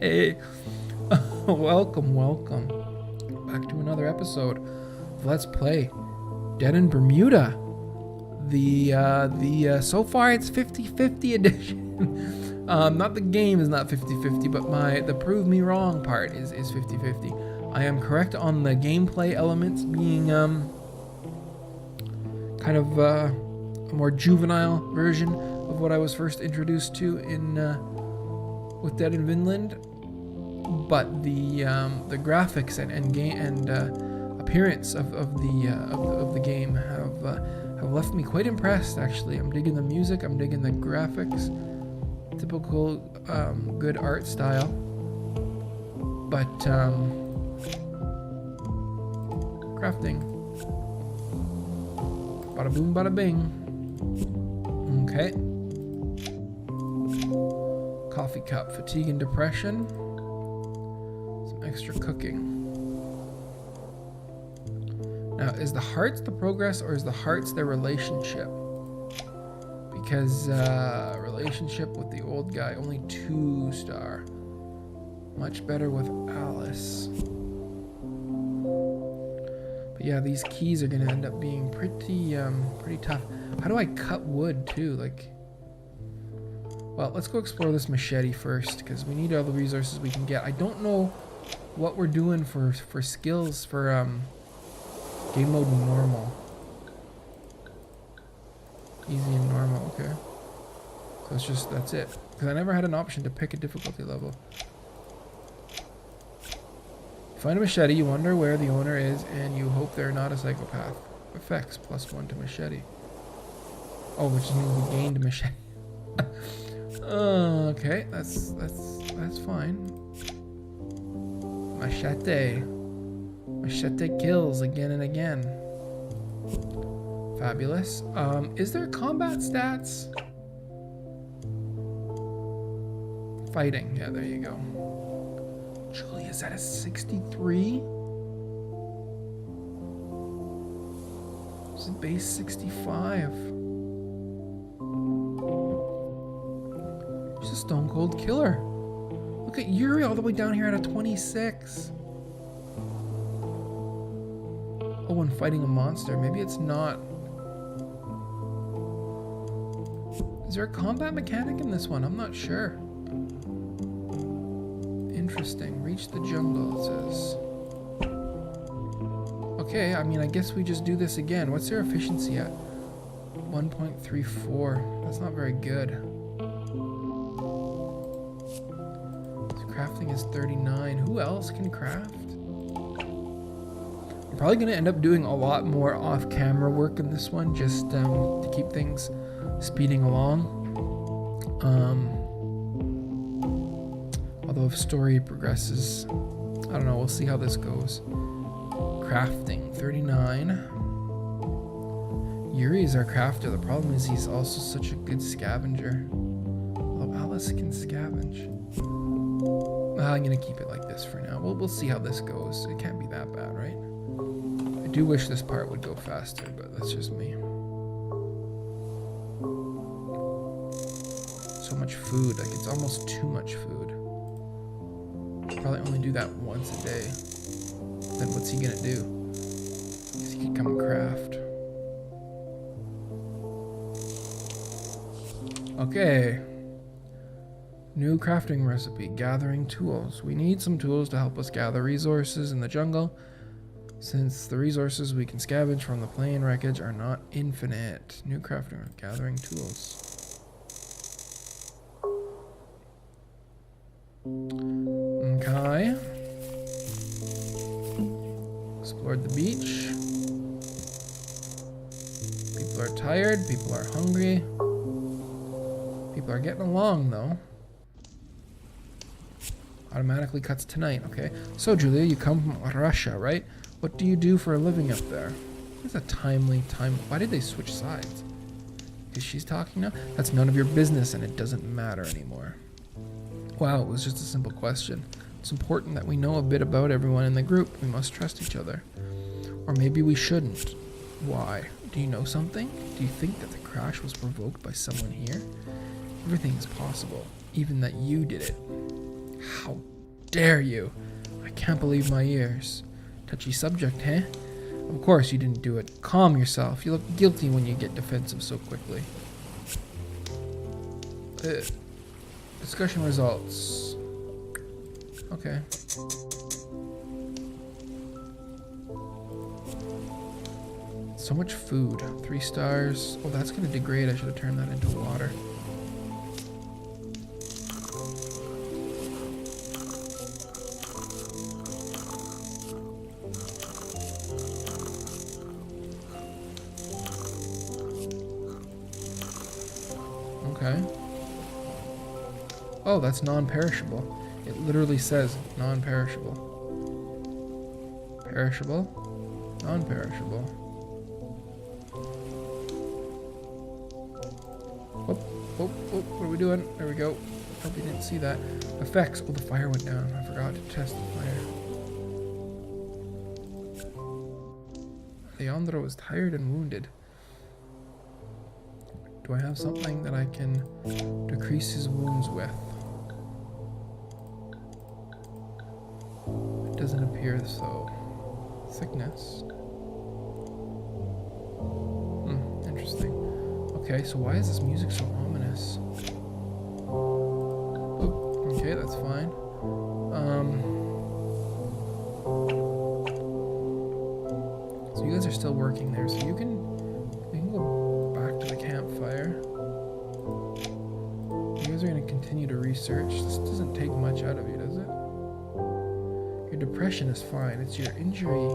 Hey, welcome back to another episode of Let's Play Dead in Bermuda. The so far it's 50-50 edition. Not the game is not 50-50, but the prove me wrong part is 50-50. I am correct on the gameplay elements being kind of a more juvenile version of what I was first introduced to in with Dead in Vinland, but the graphics and game and appearance of the game have left me quite impressed. Actually, I'm digging the music, I'm digging the graphics, typical good art style, but crafting, bada boom, bada bing. Okay. Coffee cup, fatigue and depression. Some extra cooking. Now, is the hearts the progress or is the hearts their relationship? Because relationship with the old guy, only 2 star. Much better with Alice. But yeah, these keys are gonna end up being pretty tough. How do I cut wood too? Like, well, let's go explore this machete first, because we need all the resources we can get. I don't know what we're doing for skills for game mode normal. Easy and normal, okay. So it's just, that's it. Because I never had an option to pick a difficulty level. Find a machete, you wonder where the owner is, and you hope they're not a psychopath. Effects, +1 to machete. Oh, which means we gained a machete. Okay, that's fine. Machete kills again and again. Fabulous. Is there combat stats? Fighting, yeah, there you go. Julia's at a 63? This is base 65. She's a stone cold killer. Look at Yuri all the way down here at a 26. Oh, when fighting a monster. Maybe it's not. Is there a combat mechanic in this one? I'm not sure. Interesting. Reach the jungle, it says. Okay, I mean, I guess we just do this again. What's their efficiency at? 1.34. That's not very good. Crafting is 39. Who else can craft? I'm probably going to end up doing a lot more off-camera work in this one, just to keep things speeding along. Although if story progresses, I don't know, we'll see how this goes. Crafting, 39. Yuri is our crafter. The problem is he's also such a good scavenger. Although Alice can scavenge. I'm gonna keep it like this for now. We'll see how this goes. It can't be that bad, right? I do wish this part would go faster, but that's just me. So much food, like it's almost too much food. Probably only do that once a day. Then what's he gonna do? I guess he could come and craft. Okay. New crafting recipe, gathering tools. We need some tools to help us gather resources in the jungle, since the resources we can scavenge from the plane wreckage are not infinite. New crafting, gathering tools. Okay. Explored the beach. People are tired, people are hungry. People are getting along though. Automatically cuts tonight, okay. So Julia, you come from Russia, right? What do you do for a living up there? It's a timely time. Why did they switch sides? Because she's talking now? That's none of your business and it doesn't matter anymore. Wow, it was just a simple question. It's important that we know a bit about everyone in the group. We must trust each other. Or maybe we shouldn't. Why? Do you know something? Do you think that the crash was provoked by someone here? Everything is possible, even that you did it. How dare you? I can't believe my ears. Touchy subject, eh? Of course you didn't do it. Calm yourself. You look guilty when you get defensive so quickly. Discussion results. Okay. So much food. 3 stars. Oh, that's gonna degrade. I should have turned that into water. Okay. Oh, that's non-perishable. It literally says non-perishable. Perishable. Non-perishable. Oh, oh, oh, what are we doing? There we go. Hope you didn't see that. Effects. Oh, the fire went down. I forgot to test the fire. Leandro is tired and wounded. Do I have something that I can decrease his wounds with? It doesn't appear so. Thickness. Interesting. Okay, so why is this music so ominous? Oh, okay, that's fine. So you guys are still working there, so you can go back to the campfire. You guys are going to continue to research. This doesn't take much out of you, does it? Your depression is fine. It's your injury.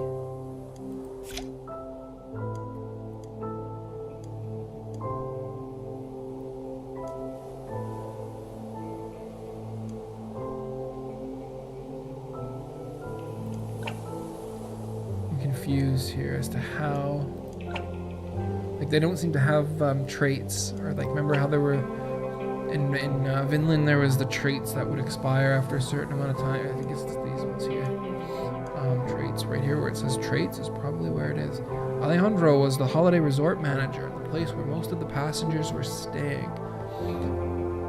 I'm confused here as to how. Like, they don't seem to have traits, or like, remember how there were in Vinland there was the traits that would expire after a certain amount of time. I think it's these ones here. Traits right here where it says traits is probably where it is. Alejandro was the holiday resort manager, the place where most of the passengers were staying.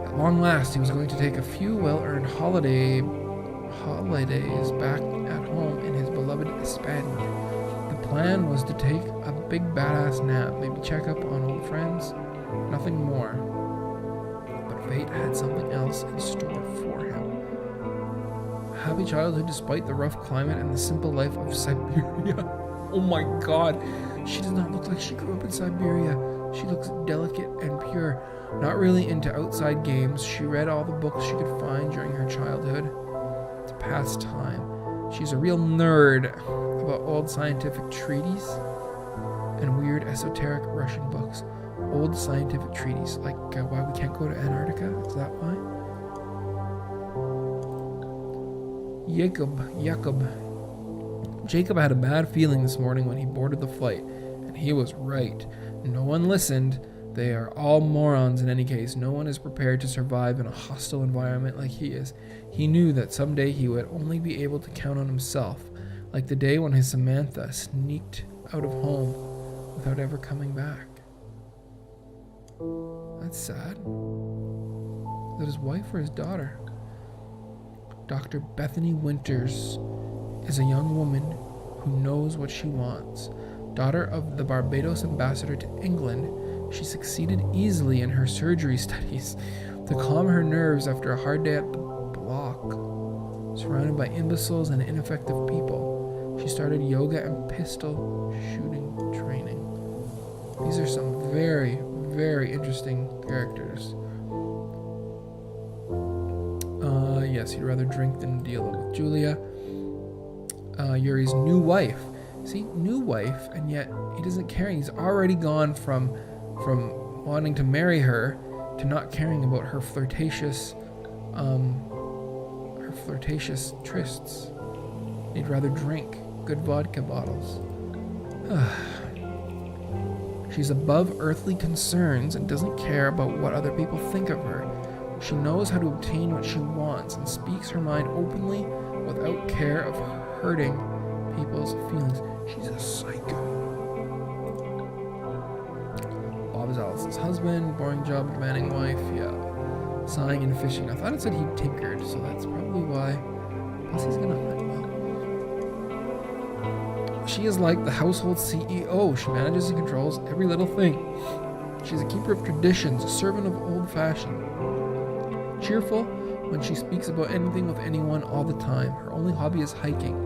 At long last, he was going to take a few well-earned holidays back at home in his beloved Spain. The plan was to take a big badass nap, maybe check up on old friends, nothing more. But fate had something else in store for him. A happy childhood despite the rough climate and the simple life of Siberia. Oh my god, she does not look like she grew up in Siberia. She looks delicate and pure, not really into outside games. She read all the books she could find during her childhood to pass time. She's a real nerd about old scientific treaties and weird esoteric Russian books. Old scientific treaties, like why we can't go to Antarctica? Is that why? Jacob had a bad feeling this morning when he boarded the flight, and he was right. No one listened. They are all morons in any case. No one is prepared to survive in a hostile environment like he is. He knew that someday he would only be able to count on himself, like the day when his Samantha sneaked out of home without ever coming back. That's sad. Is that his wife or his daughter? Dr. Bethany Winters is a young woman who knows what she wants. Daughter of the Barbados ambassador to England, she succeeded easily in her surgery studies to calm her nerves after a hard day at the block. Surrounded by imbeciles and ineffective people, she started yoga and pistol shooting training. These are some very, very interesting characters. Yes, he'd rather drink than deal with Julia. Yuri's new wife. See, new wife, and yet he doesn't care. He's already gone from wanting to marry her to not caring about her flirtatious trysts. He'd rather drink good vodka bottles. She's above earthly concerns and doesn't care about what other people think of her. She knows how to obtain what she wants and speaks her mind openly without care of hurting people's feelings. She's a psycho. Bob is Alice's husband, boring job, demanding wife, yeah. sighing and fishing. I thought it said he tinkered, so that's probably why. Plus he's gonna hunt well. She is like the household CEO. She manages and controls every little thing. She's a keeper of traditions, a servant of old-fashioned. Cheerful when she speaks about anything with anyone all the time. Her only hobby is hiking.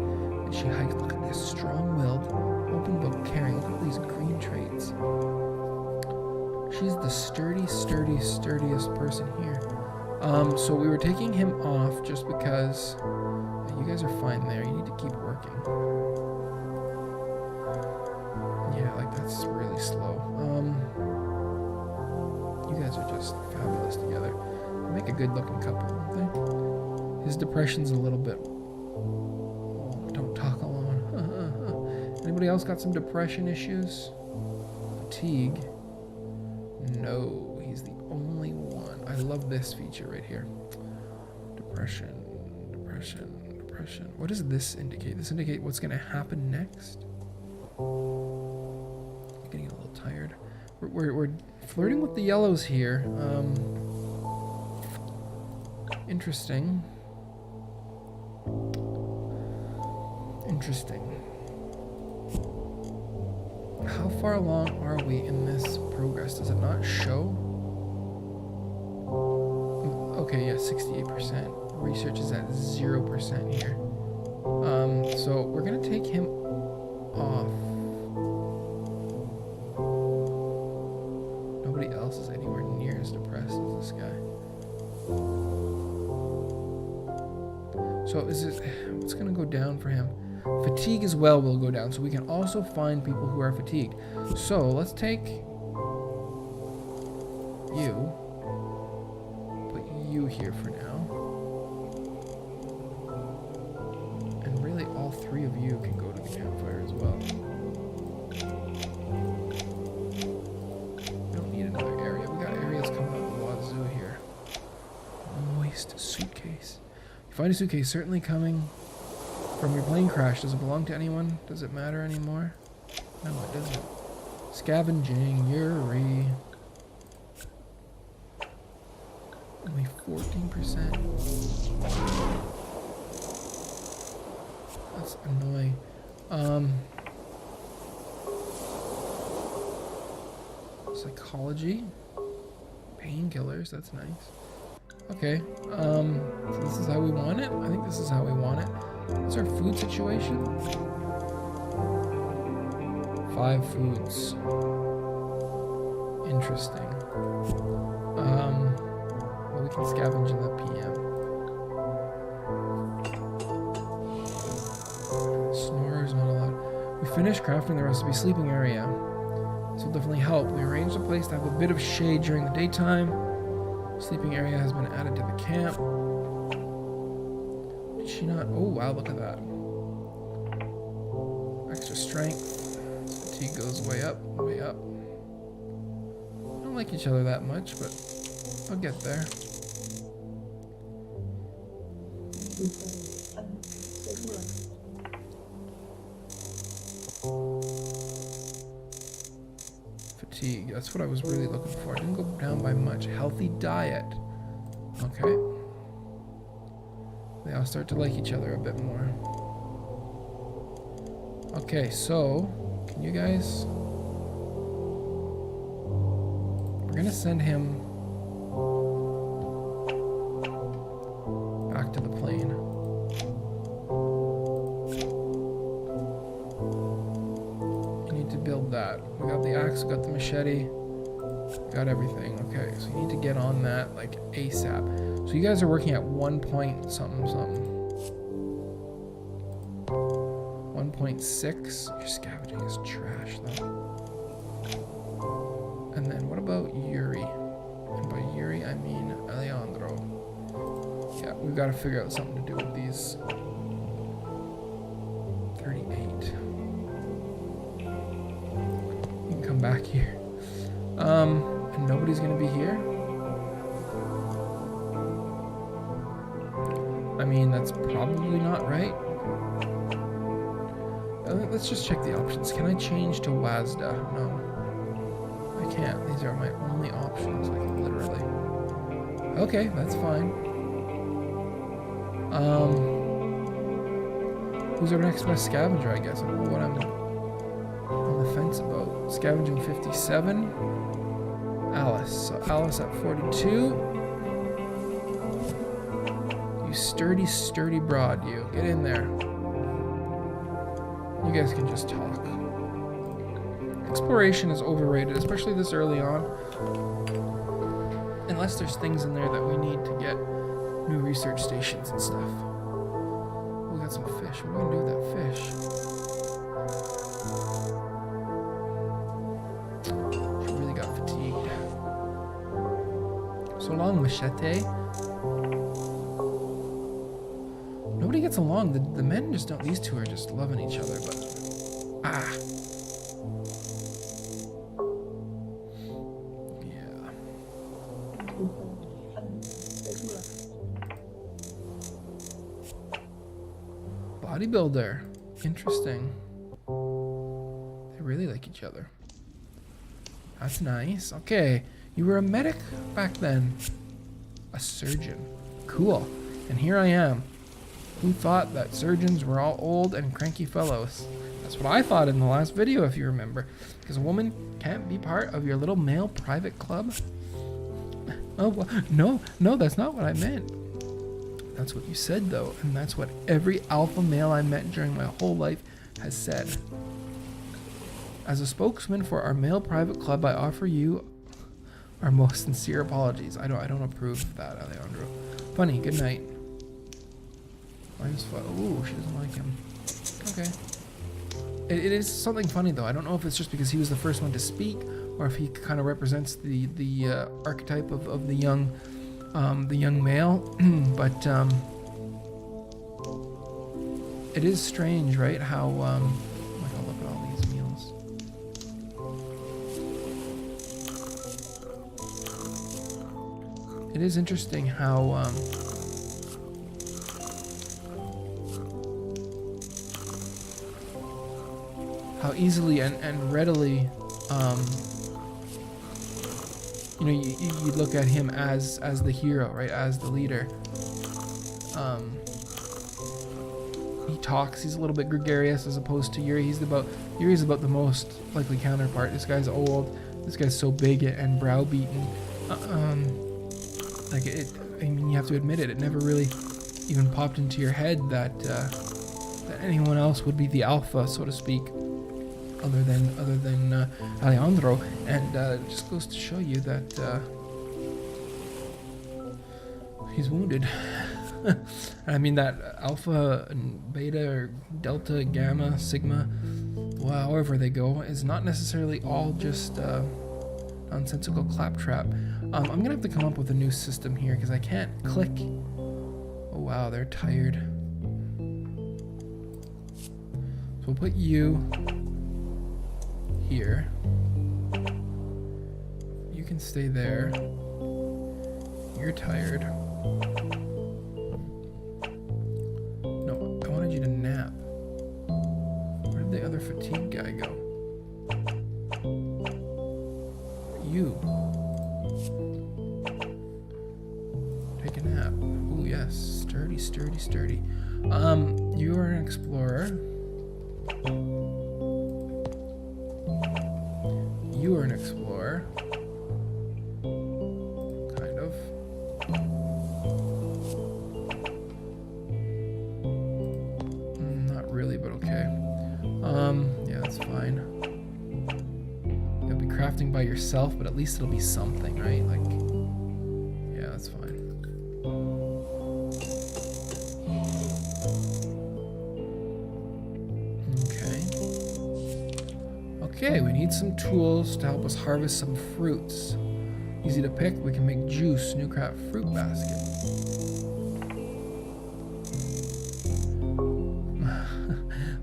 And she hikes. Look at this, strong-willed, open book caring. Look at these green traits. She's the sturdiest person here. So we were taking him off just because you guys are fine there. You need to keep working. Yeah, like that's really slow. You guys are just fabulous together. They make a good looking couple, don't they? His depression's a little bit. Oh, don't talk alone. Anybody else got some depression issues? Fatigue. No, he's the only one. I love this feature right here. Depression. What does this indicate? This indicate what's going to happen next? I'm getting a little tired. We're flirting with the yellows here. Interesting. How far along are we in this progress? Does it not show? Okay, yeah, 68%. Research is at 0% here. So we're gonna take him off. Nobody else is anywhere near as depressed as this guy. So is it? What's gonna go down for him? Fatigue as well will go down, so we can also find people who are fatigued. So let's take you, put you here for now, and really all three of you can go to the campfire as well. We don't need another area. We got areas coming up the wazoo here. Moist suitcase. You find a suitcase certainly coming from your plane crash. Does it belong to anyone? Does it matter anymore? No, it doesn't. Scavenging, Yuri. Only 14%. That's annoying. Psychology. Painkillers, that's nice. Okay, so this is how we want it? I think this is how we want it. What's our food situation? 5 foods. Interesting. Well, we can scavenge in the PM. Snorers not allowed. We finished crafting the recipe sleeping area. This will definitely help. We arranged a place to have a bit of shade during the daytime. Sleeping area has been added to the camp. Did she not? Oh wow, look at that. Extra strength. Fatigue goes way up, way up. I don't like each other that much, but I'll get there. Fatigue, that's what I was really looking for. It didn't go down by much. Healthy diet. Okay. They all start to like each other a bit more. Okay, so can you guys? We're gonna send him back to the plane. You need to build that. We got the axe, we got the machete, we got everything. Okay, so you need to get on that like ASAP. So you guys are working at 1 point something. 1.6. Your scavenging is trash though. And then what about Yuri? And by Yuri I mean Alejandro. Yeah, we've got to figure out something to do with these. 38. You can come back here. And nobody's gonna be here. I mean, that's probably not right. Let's just check the options. Can I change to WASDA? No. I can't. These are my only options, like literally. Okay, that's fine. Who's our next best scavenger, I guess? I don't know what I'm on the fence about. Scavenging 57. Alice. So Alice at 42. You sturdy broad, you. Get in there. You guys can just talk. Exploration is overrated, especially this early on. Unless there's things in there that we need to get new research stations and stuff. We got some fish. What are we gonna do with that fish? She really got fatigued. So long, Machete. Nobody gets along. The men just don't. These two are just loving each other, but yeah. Bodybuilder. Interesting. They really like each other. That's nice. Okay. You were a medic back then. A surgeon. Cool. And here I am. Who thought that surgeons were all old and cranky fellows? That's what I thought in the last video, if you remember. Because a woman can't be part of your little male private club. Oh, well, no, that's not what I meant. That's what you said, though, and that's what every alpha male I met during my whole life has said. As a spokesman for our male private club, I offer you our most sincere apologies. I don't approve of that, Alejandro. Funny, good night. Ooh, she doesn't like him. Okay. It is something funny, though. I don't know if it's just because he was the first one to speak, or if he kind of represents the archetype of the young male. But it is strange, right? How oh my God, look at all these meals. It is interesting how easily and readily, you know, you look at him as the hero, right? As the leader. He talks. He's a little bit gregarious as opposed to Yuri. Yuri's about the most likely counterpart. This guy's old. This guy's so big and browbeaten. Like it. I mean, you have to admit it. It never really even popped into your head that anyone else would be the alpha, so to speak. Other than Alejandro, and it just goes to show you that he's wounded. I mean, that alpha and beta or delta, gamma, sigma, well, however they go, is not necessarily all just nonsensical claptrap. I'm gonna have to come up with a new system here because I can't click. Oh wow, they're tired. So we'll put you here. You can stay there. You're tired. No, I wanted you to nap. Where did the other fatigue guy go? You. Take a nap. Ooh, yes. Sturdy. You are an explorer. You are an explorer. Kind of. Not really, but okay. Yeah, that's fine. You'll be crafting by yourself, but at least it'll be something, right? Like, yeah, that's fine. Okay, we need some tools to help us harvest some fruits. Easy to pick, we can make juice, new craft fruit basket.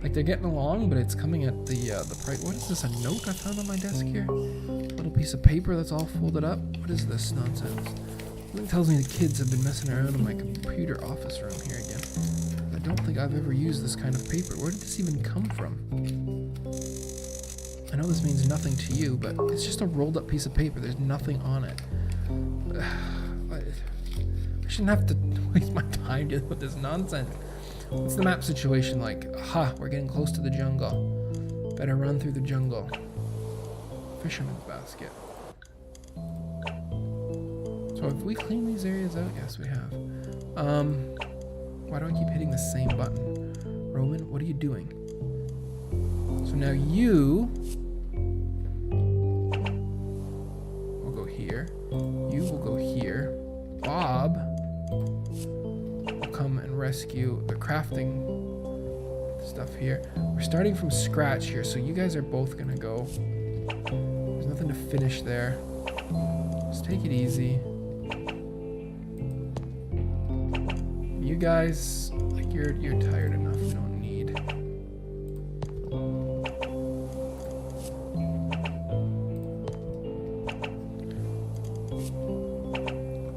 Like they're getting along, but it's coming at the price. What is this, a note I found on my desk here? A little piece of paper that's all folded up. What is this nonsense? Something tells me the kids have been messing around in my computer office room here again. I don't think I've ever used this kind of paper. Where did this even come from? I know this means nothing to you, but it's just a rolled up piece of paper. There's nothing on it. shouldn't have to waste my time dealing with this nonsense. What's the map situation like? Aha, we're getting close to the jungle. Better run through the jungle. Fisherman's basket. So have we cleaned these areas out? Yes, we have. Why do I keep hitting the same button? Roman, what are you doing? So now you will go here. You will go here. Bob will come and rescue the crafting stuff here. We're starting from scratch here, so you guys are both gonna go. There's nothing to finish there. Just take it easy. You guys, like you're tired enough. We don't need.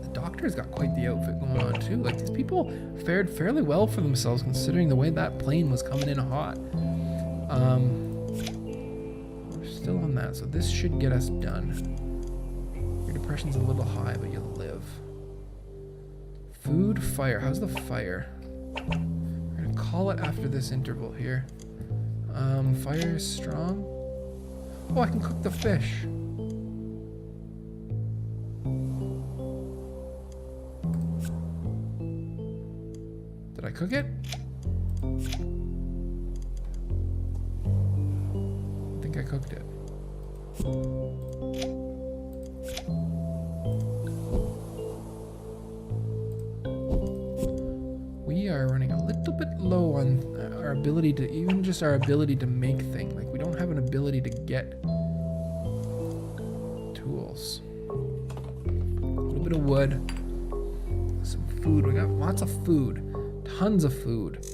The doctor's got quite the outfit going on too. Like these people fared fairly well for themselves considering the way that plane was coming in hot. We're still on that, so this should get us done. Your depression's a little high, but you'll live. Food, fire. How's the fire? We're gonna call it after this interval here. Fire is strong. Oh, I can cook the fish. Did I cook it? I think I cooked it. We are running a little bit low on our ability to, even just our ability to make things. Like we don't have an ability to get tools. A little bit of wood, some food. We got lots of food, tons of food,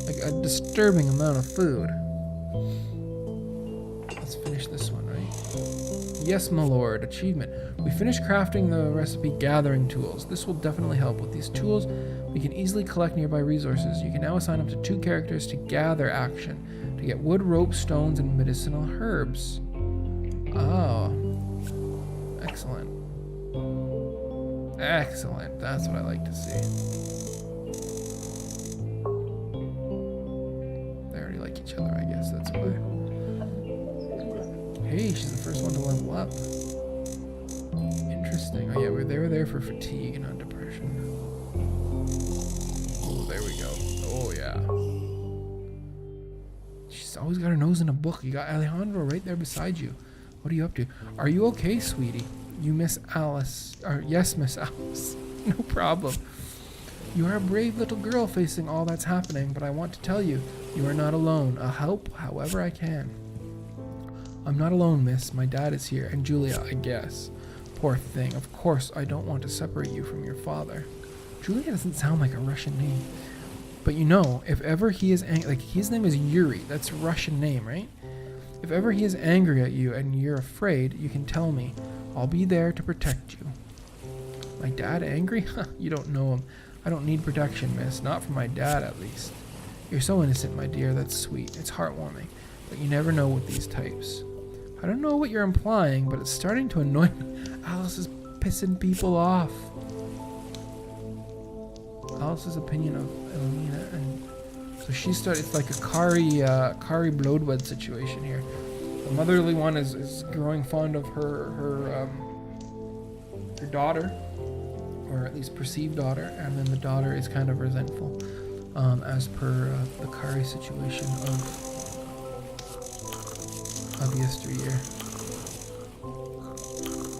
like a disturbing amount of food. Let's finish this one, right? Yes, my lord. Achievement. We finished crafting the recipe gathering tools. This will definitely help. With these tools, we can easily collect nearby resources. You can now assign up to 2 characters to gather action, to get wood, rope, stones, and medicinal herbs. Oh. Excellent. Excellent. That's what I like to see. They already like each other, I guess. That's why. Hey, she's the first one to level up. Interesting. Oh yeah, they were there for fatigue, not depression. Oh, there we go. Oh yeah. She's always got her nose in a book. You got Alejandro right there beside you. What are you up to? Are you okay, sweetie? You miss Alice. Or yes, Miss Alice. No problem. You are a brave little girl facing all that's happening, but I want to tell you, you are not alone. I'll help however I can. I'm not alone, miss. My dad is here, and Julia, I guess. Poor thing. Of course, I don't want to separate you from your father. Julia doesn't sound like a Russian name. But you know, if ever he is like his name is Yuri. That's a Russian name, right? If ever he is angry at you and you're afraid, you can tell me. I'll be there to protect you. My dad angry? You don't know him. I don't need protection, miss. Not from my dad, at least. You're so innocent, my dear. That's sweet. It's heartwarming. But you never know with these types. I don't know what you're implying, but it's starting to annoy me. Alice is pissing people off. Alice's opinion of Elena, and so she started. It's like a Kari Bloodwed situation here. The motherly one is growing fond of her daughter, or at least perceived daughter, and then the daughter is kind of resentful, as per the Kari situation of yesteryear.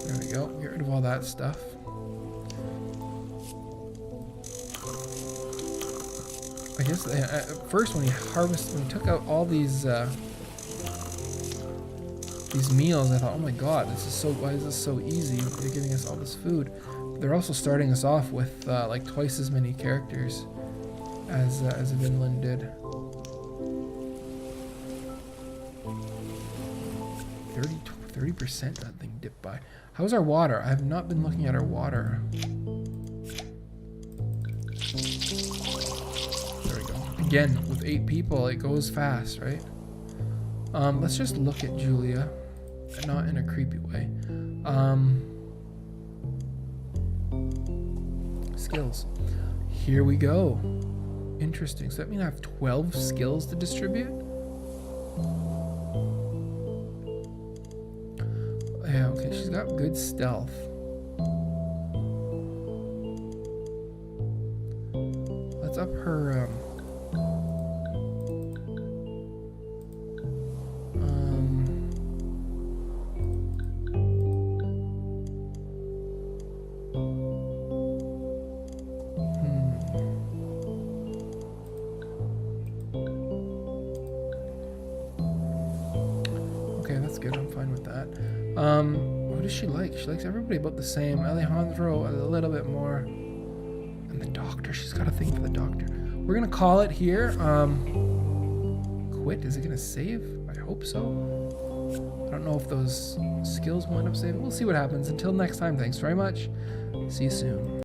There we go. Get rid of all that stuff. I guess at first when he took out all these meals, I thought, oh my god, why is this so easy? They're giving us all this food. They're also starting us off with like twice as many characters as Vinland did. 30% that thing dipped by. How's our water? I have not been looking at our water. There we go. Again, with 8 people, it goes fast, right? Let's just look at Julia, not in a skills. Here we go. Interesting. So that means I have 12 skills to distribute? Yeah, okay, she's got good stealth. Let's up her, Okay, that's good. I'm fine with that. What does she like? She likes everybody about the same. Alejandro a little bit more. And the doctor. She's got a thing for the doctor. We're gonna call it here. Quit. Is it gonna save? I hope so. I don't know if those skills will end up saving. We'll see what happens. Until next time, thanks very much. See you soon.